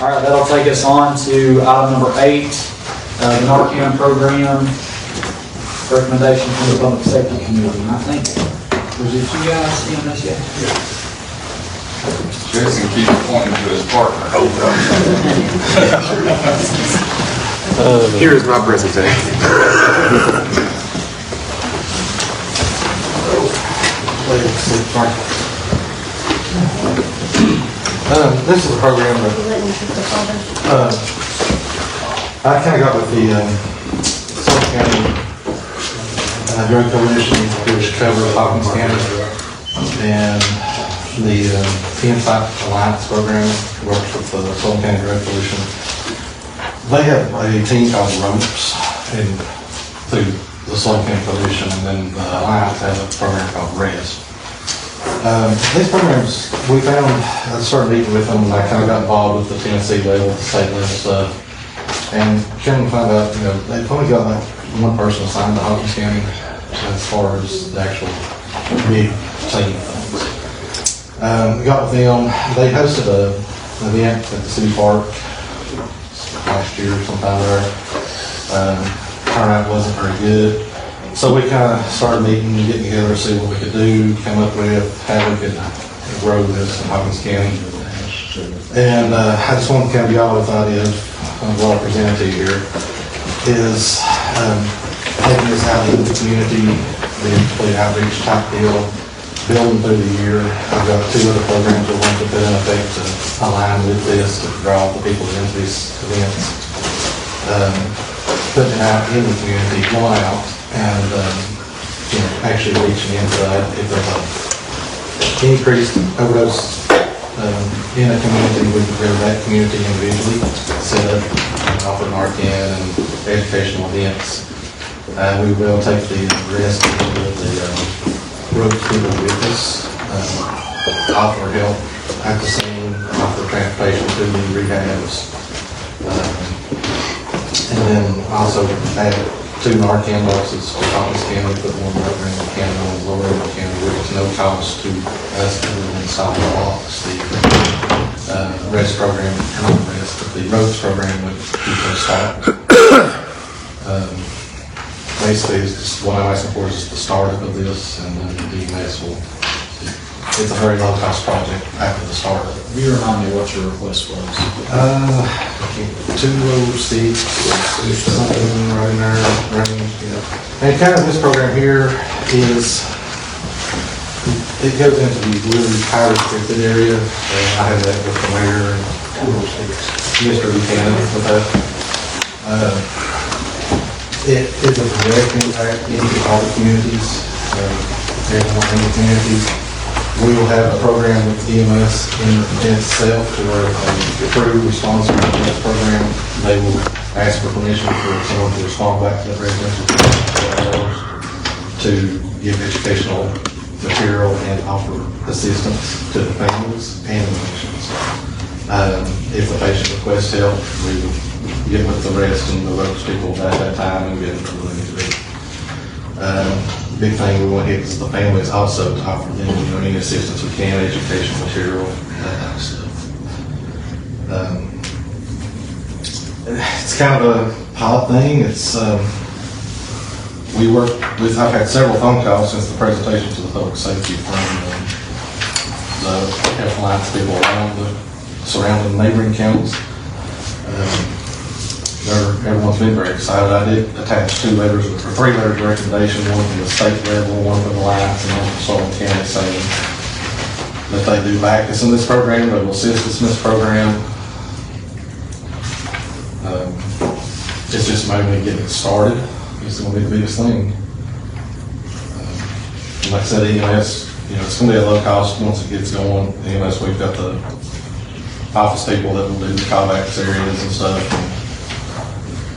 All right, that'll take us on to item number 8, the Narcan program, recommendation from the Public Safety Committee. And I think, was it you guys seeing this yet? Jason keeps pointing to his partner. Here is my presentation. This is a program that I kind of got with the Suffolk County Drug Coalition, which covers Hawkins County, and the Insight Alliance program works with the Suffolk County Drug Coalition. They have a team called Ropes and through the Suffolk County Coalition, and then the Alliance has a program called RES. These programs, we found, I started meeting with them, and I kind of got involved with the Tennessee level, the state level stuff, and kind of found out, you know, they've only got like one person assigned to Hawkins County as far as the actual big team things. We got with them, they hosted an event at the city park last year sometime there. Turnout wasn't very good. So we kind of started meeting and getting together to see what we could do, come up with how we could grow this in Hawkins County. And I just want to kind of be all with the idea of what I presented to you here is taking this out into the community, the complete outreach type deal, building through the year. I've got 2 other programs that want to put in effect to align with this, to draw the people into these events. Putting it out in the community, going out, and you know, actually reaching into that. If there's an increased overdose in a community, we can go to that community individually, set up and offer Narcan and educational events. We will take the rest of the road people with us, offer help at the scene, offer transportation to the rehabs, and then also add 2 Narcan boxes to Hawkins County, put 1 over in the county, 1 lower in the county, which is no cost to us other than installing the box. The RES program, not RES, but the ROADS program would keep us stopped. Basically, it's just what I'm asking for is just the startup of this, and then the EMS will, it's a very low cost project after the startup. Will you remind me what your request was? 206, something right in there, range, you know. And kind of this program here is, it goes into the really high restricted area. I have that with the mayor and Mr. Buchanan with that. It is a direct impact into all the communities, everyone in the communities. We will have a program with EMS in itself to where a approved response to this program, they will ask for permission for someone to respond back to that residential to give educational material and offer assistance to the families and the patients. If the patient requests help, we will get with the rest and the ROADS people at that time and get them where they need to be. Big thing we want to hit is the families also to offer them, you know, any assistance we can, educational material, that kind of stuff. It's kind of a pilot thing. It's we work with. I've had several phone calls since the presentation to the public safety from the Health Alliance people around the surrounding neighboring counties. Everyone's been very excited. I did attach 3 letters of recommendation, one from the state level, one from the Alliance, and one from Sullivan County, saying that they do back us in this program, they will assist us in this program. It's just maybe getting it started. It's going to be the biggest thing. Like I said, EMS, you know, it's going to be a low cost once it gets going. EMS, we've got the office people that will do the callbacks areas and stuff. And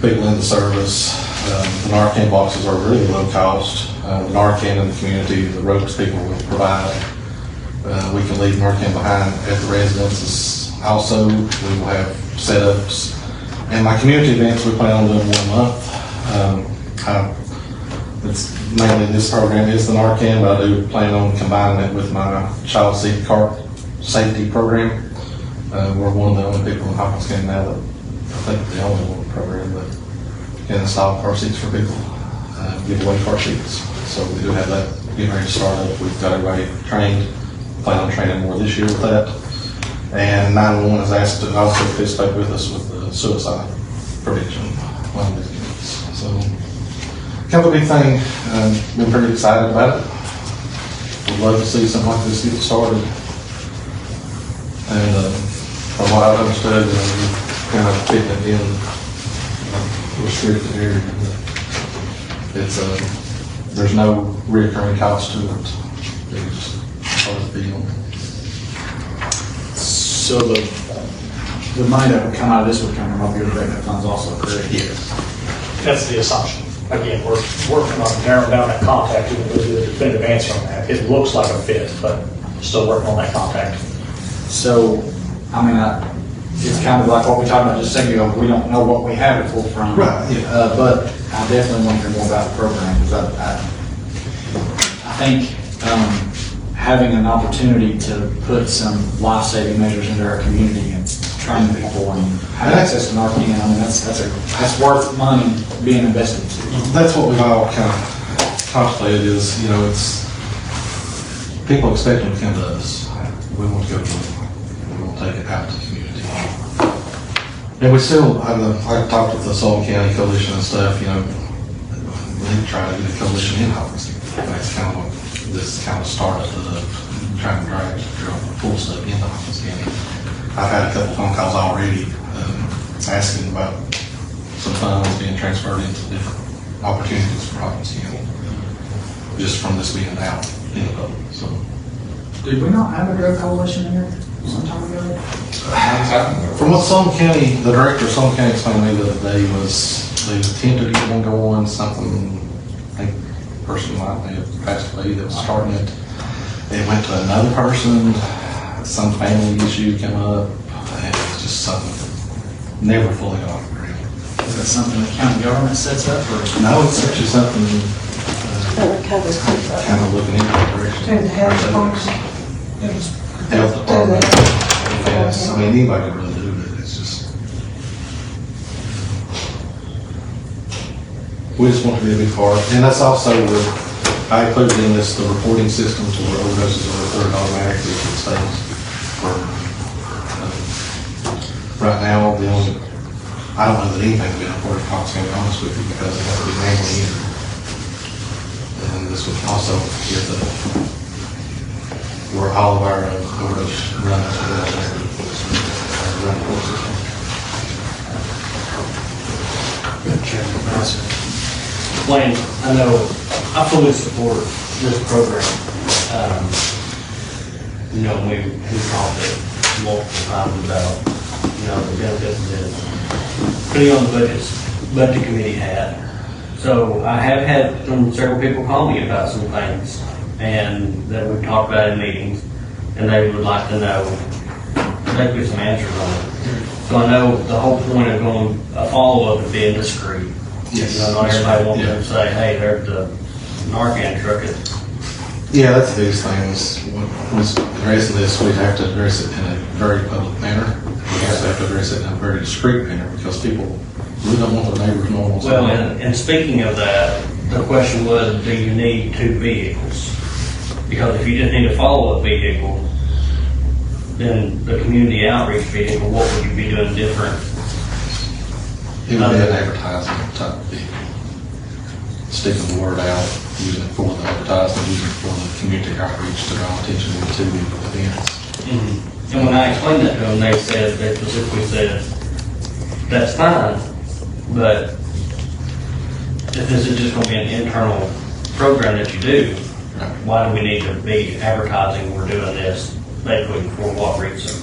people in the service. The Narcan boxes are really low cost. The Narcan in the community, the ROADS people will provide. We can leave Narcan behind at the residences. Also, we will have setups. And my community events, we plan on doing 1 month. It's mainly this program is the Narcan, but I do plan on combining it with my child safety program. We're one of the only people in Hopkins County now that, I think the only one program that can install car seats for people, give away car seats. So we do have that getting ready to start up. We've got everybody trained, plan on training more this year with that. And 911 has asked to also participate with us with the suicide prevention. So, kind of a big thing. Been pretty excited about it. Would love to see something like this get started. And from what I've understood, kind of fitting it in restricted area. It's there's no recurring cost to it. It's just part of the deal. So the money that would come out of this would come from opioid abatement funds also, correct? Yes. That's the assumption. Again, we're working on narrowing down that contact to the definitive answer on that. It looks like a fit, but still working on that contact. So, I mean, it's kind of like what we talked about just a second ago. We don't know what we have it for from. Right, yeah. But I definitely want to hear more about the program because I think having an opportunity to put some life-saving measures into our community and train people and have access to Narcan, I mean, that's worth money being invested to. That's what we've all kind of contemplated is, you know, it's, people expect them to come to us. We want to go to them. We want to take it out to the community. And we still, I've talked with the Sullivan County Coalition and stuff, you know, we need to try to get a coalition in Hopkins. That's kind of what this kind of started trying to drag full stuff into Hopkins County. I've had a couple phone calls already asking about some funds being transferred into different opportunities for Hopkins County, just from this being out in the public. So, Did we not have a drug coalition here some time ago? from what Sullivan County, the director of Sullivan County explained to me the other day was they attempted to get one going, something, I think the person might have passed away that was starting it. It went to another person, some family issue came up, and it was just something that never fully got off the ground. Is that something the county government sets up or? No, it's actually something Undercover. kind of looking in that direction. Through the health department. Health department, yes, I mean, anybody can really do it, it's just. We just want to be a big part, and that's also I included in this the reporting system to where overdoses are reported automatically to the states. Right now, the only, I don't know that anything will be reported to Hopkins County, to be honest with you, because it has to be manually entered. And this would also get the, where all of our overdose runs run report system. Wayne, I know, I fully support this program. You know, we talked it multiple times about, you know, the benefits of this. Putting on the budget committee hat. So I have had several people call me about some things and that we've talked about in meetings, and they would like to know, hopefully some answers on it. So I know the whole point of going, a follow-up would be discreet. Yes. You know, not everybody wants Yeah. to say, hey, there's the Narcan truck. Yeah, that's the biggest thing is when addressing this, we have to address it in a very public manner. We also have to address it in a very discreet manner because people really don't want their neighbors knowing what's Well, going on. and speaking of that, the question was, do you need 2 vehicles? Because if you just need a follow-up vehicle, then the community outreach vehicle, what would you be doing different? It would be an advertising type thing. Sticking the word out, using it for the advertisement, using it for the community outreach to draw attention to the events. And when I explained that to them, they said, they specifically said, that's fine, but if this is just going to be an internal program that you do, why do we need to be advertising we're doing this, basically for what reason?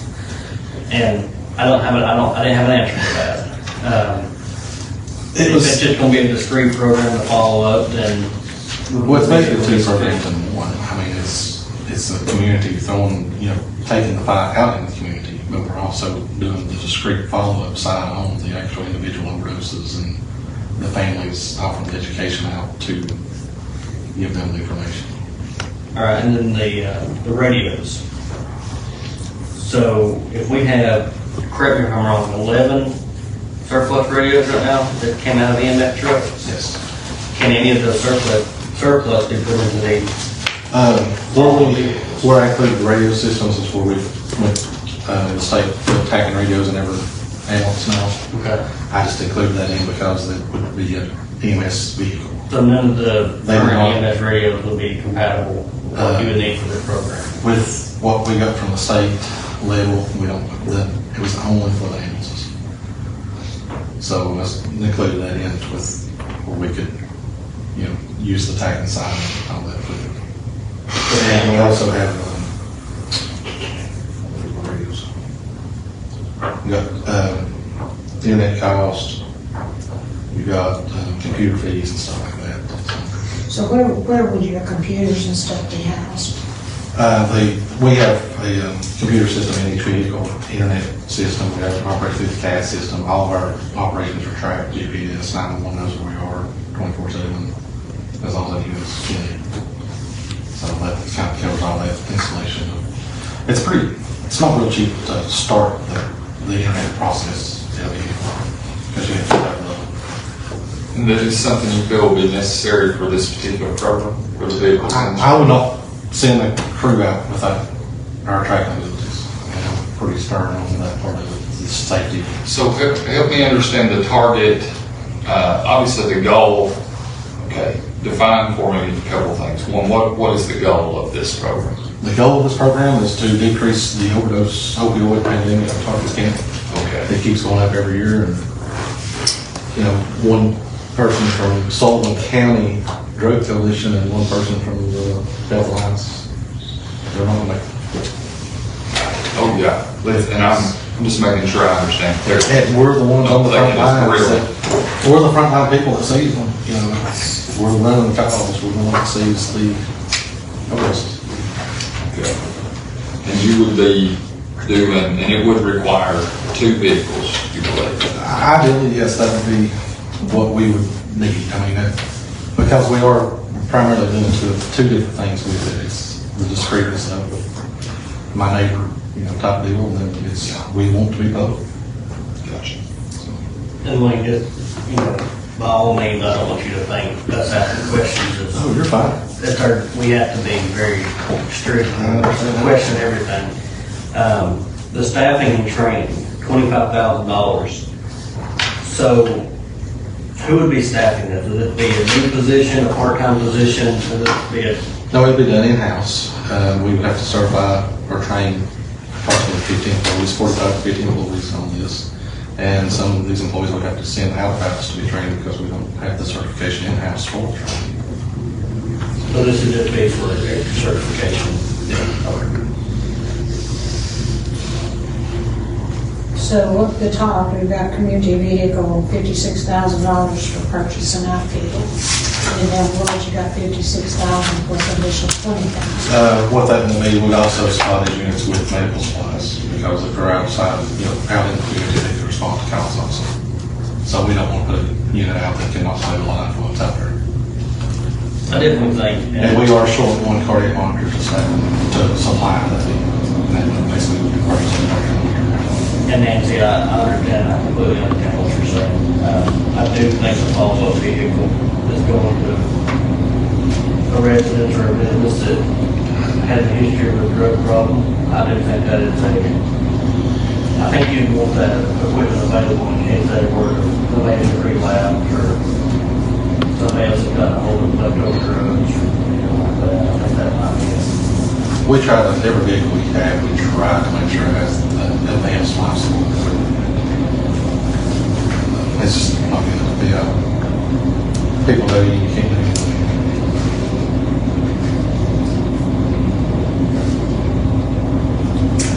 And I didn't have an answer for that. If it's just going to be a discrete program to follow up, then. Well, it's basically 2 programs in one. I mean, it's a community throwing, taking the fight out in the community, but we're also doing the discrete follow-up side on the actual individual overdoses and the families, offering the education out to give them the information. All right, and then the radios. So if we have, correct me if I'm wrong, 11 surplus radios right now that came out of the EMS trucks, Yes. can any of those surplus be put into the, Where I include the radio systems is where we went, the state attacking radios and every ambulance now. okay. I just included that in because it would be an EMS vehicle. So none of the They were not. current EMS radios will be compatible with what you would need for this program? With what we got from the state level, we don't, it was only for the ambulances. So I included that in with where we could, use the TAC and sign and all that. And we also have, radios. We got, internet cost, we got computer fees and stuff like that. So where would your computers and stuff be housed? We have a computer system in each vehicle, internet system, we have operate through the CAD system. All of our operations are tracked, GPS, 911 knows where we are 24/7, as long as they use it. So that kind of covers all that installation. It's not real cheap to start the internet process, because you have to have And that is something you feel will be necessary for this particular program, for the vehicles? I would not send a crew out without our tracking abilities. I'm pretty stern on that part of it, the safety. So help me understand the target, obviously the goal, okay, define for me a couple of things. One, what is the goal of this program? The goal of this program is to decrease the overdose opioid pandemic in Target County. Okay. It keeps going up every year, and, one person from Sullivan County Drug Coalition and one person from the Health Alliance, they're not gonna make it. Oh, yeah, and I'm just making sure I understand clearly. And we're the ones on the front lines. Real. We're the front line people that sees them, we're running the calls, we're the one that sees the overdoses. Okay. And you would be doing, and it would require 2 vehicles, you believe? Ideally, yes, that would be what we would need. Because we are primarily doing two different things with it. It's the discreetness of my neighbor, type deal, and then we want to be both. Gotcha. And like, just, by all means, I don't want you to think us asking questions is. Oh, you're fine. We have to be very strict I understand that. question everything. The staffing and training, $25,000. So who would be staffing this? Would it be a new position, a part-time position? Would it be a, No, it'd be done in-house. We would have to certify or train approximately 15 employees, 45 to 50 employees on this. And some of these employees would have to send out of house to be trained because we don't have the certification in-house for the training. so this would just be for a certification? So up at the top, we've got community vehicle, $56,000 for purchase and outfitting. And then what you got, $56,000 for the initial $20,000. What that would mean, we'd also supply these units with medical supplies, because if they're outside, out in the community, they can respond to calls also. So we don't want to put a unit out that cannot stay alive while it's out there. I definitely think. And we are short one cardiac monitor to supply that, and that would basically be purchasing cardiac monitor. And Nancy, I understand, I completely understand what you're saying. I do think the follow-up vehicle is going to a residence or a business that has a history of a drug problem. I do think that is I think you'd want that equipment available in case they were to land a relapse or somebody else has got a hold of leftover drugs or anything like that. I think that might be it. We try to, every vehicle we have, we try to make sure it has advanced life support. It's just not going to be people know you can't do anything.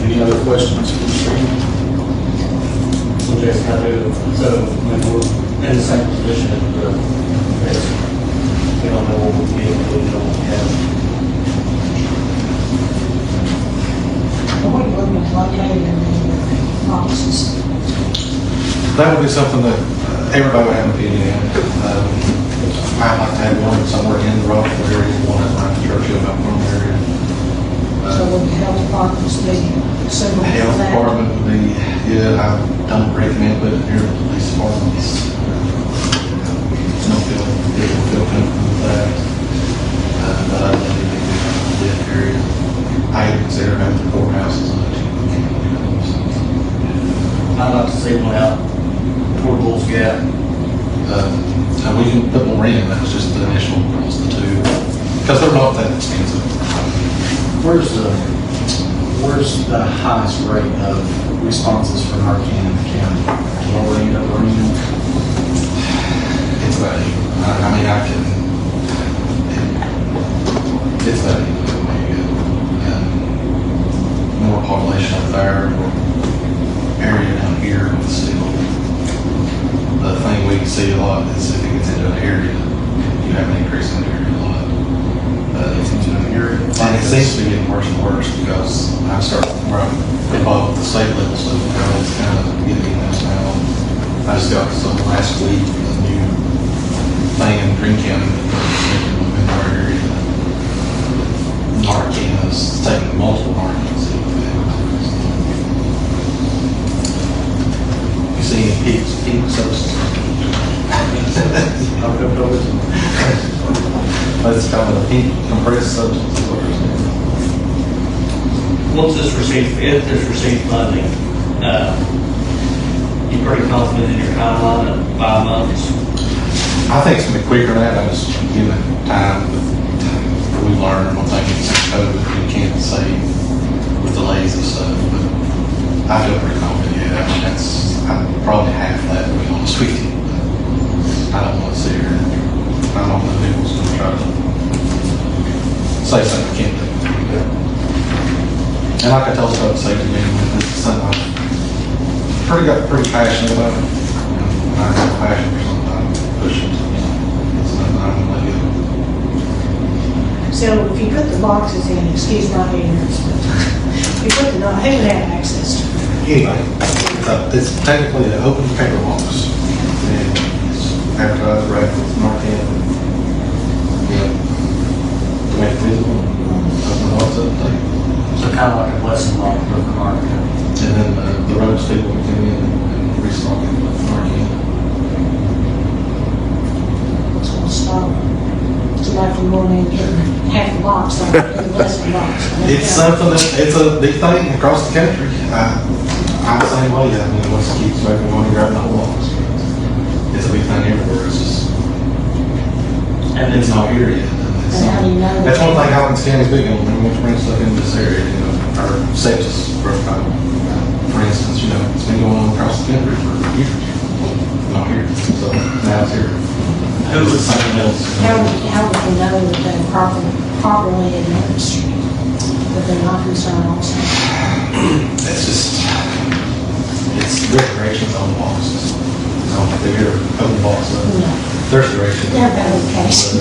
Any other questions? So Jason, I do, so when we're in the same position as the, we don't know what we'll be able to do, we don't have. What are you looking at located in the offices? That would be something that everybody would have an opinion in. I'd like to have one somewhere in the Rogersville area, one at my Churchill, Mount Vernon area. So would the health departments be suitable for Health that? department would be, yeah, I don't recommend putting it here with the police departments. Don't feel comfortable with that. But I think it'd be a good area. I would consider having the courthouses on it. I'd like to see one out toward Bulls Gap. And we can put more in, that was just the initial, was the two, because they're not that expensive. Where's the highest rate of responses for Narcan in the county? Lower end of Marina? It's about even. I mean, it's about even. More population up there, more area down here, but still. The thing we see a lot is if it gets into an area, you have an increase in the area a lot. It's into an area. And it seems to be getting worse and worse because I started, where I'm involved with the state level stuff, now it's kind of getting us now. I just got some last week, a new thing in Green County, in our area. Narcan is taking multiple Narcans. You see any peak substances? It's kind of a heat compressed substance. Once this receives, if this receives funding, you're pretty confident in your timeline of 5 months? I think it's gonna be quicker than that. I just give it time. But we learn one thing is COVID, you can't say with delays and stuff. But I feel pretty confident. Yeah, I mean, I'm probably half that, to be honest with you. I don't want to sit here. I don't know people's gonna try to say something I can't do. And like I told you about the safety meeting, this is something I'm pretty passionate about. When I have a passion for something, I'm pushing. It's nothing I'm gonna let go. So if you put the boxes in, excuse my ignorance, but if you put the, who would have access to it? Anyway, it's technically an open paper box. And it's advertised right with Narcan. Yeah. To make it visible, open the box up, take it. So kind of like a blessing log for the Narcan. And then the roads people can come in and restock it with Narcan. What's going to stop somebody from going in and getting half the box, like the blessing box? It's something that, it's a big thing across the country. I'm the same way, I mean, once it keeps making money, grabbing the whole box. It's a big thing everywhere, it's just, And it's not here yet. It's And how do you know? That's one thing Howland County's big on, when we bring stuff into this area, you know, our sepsis protocol, for instance, you know, it's been going on across the country for years. Not here, so now it's here. Who was something else? How would you know that they're properly administered, that they're not concerned also? It's just, it's decorations on the boxes. I don't think they're open boxes. No. There's directions. They're better case.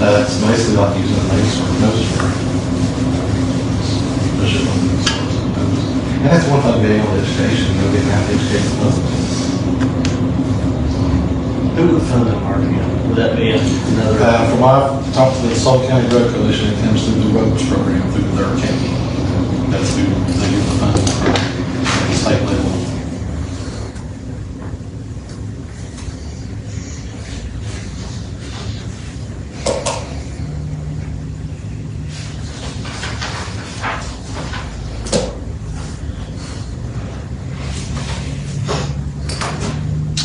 It's basically like using a nose spray, nose spray. Push it on the nose. And that's one thing being on education, you know, getting out of education. Who would fund the Narcan? Would that be another? From what I've talked to the Salt County Drug Coalition, it comes through the roads program through their county. That's who they get the funding from, at the state level.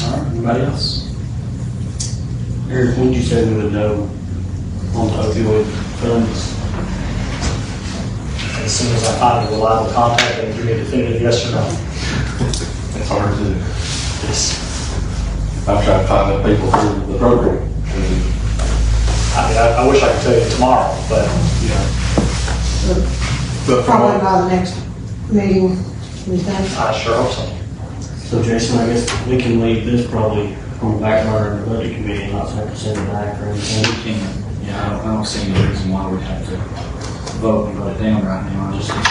All right, anybody else? Eric, when did you say we would know on the opioid funds? As soon as I find a reliable contact, and give me a definitive yes or no. It's hard to do. It's, I've tried to find out people through the program. I mean, I wish I could tell you tomorrow, but, you know, But from Probably what, by the next meeting, we think. I sure hope so. So Jason, I guess we can leave this probably on the back burner in the budget committee and not have to send it back or anything. Yeah, I don't see any reason why we'd have to vote and vote it down right now. I just think I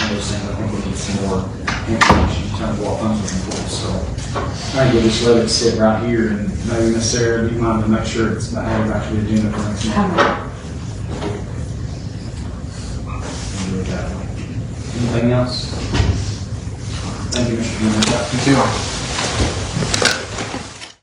think we need some more information in terms of what funds we're looking for. So I think we'll just let it sit right here and maybe Miss Sarah, do you mind to make sure it's added back to the agenda for next month? How We'll do it that way. Anything else? Thank you, Mr. Chairman. You too.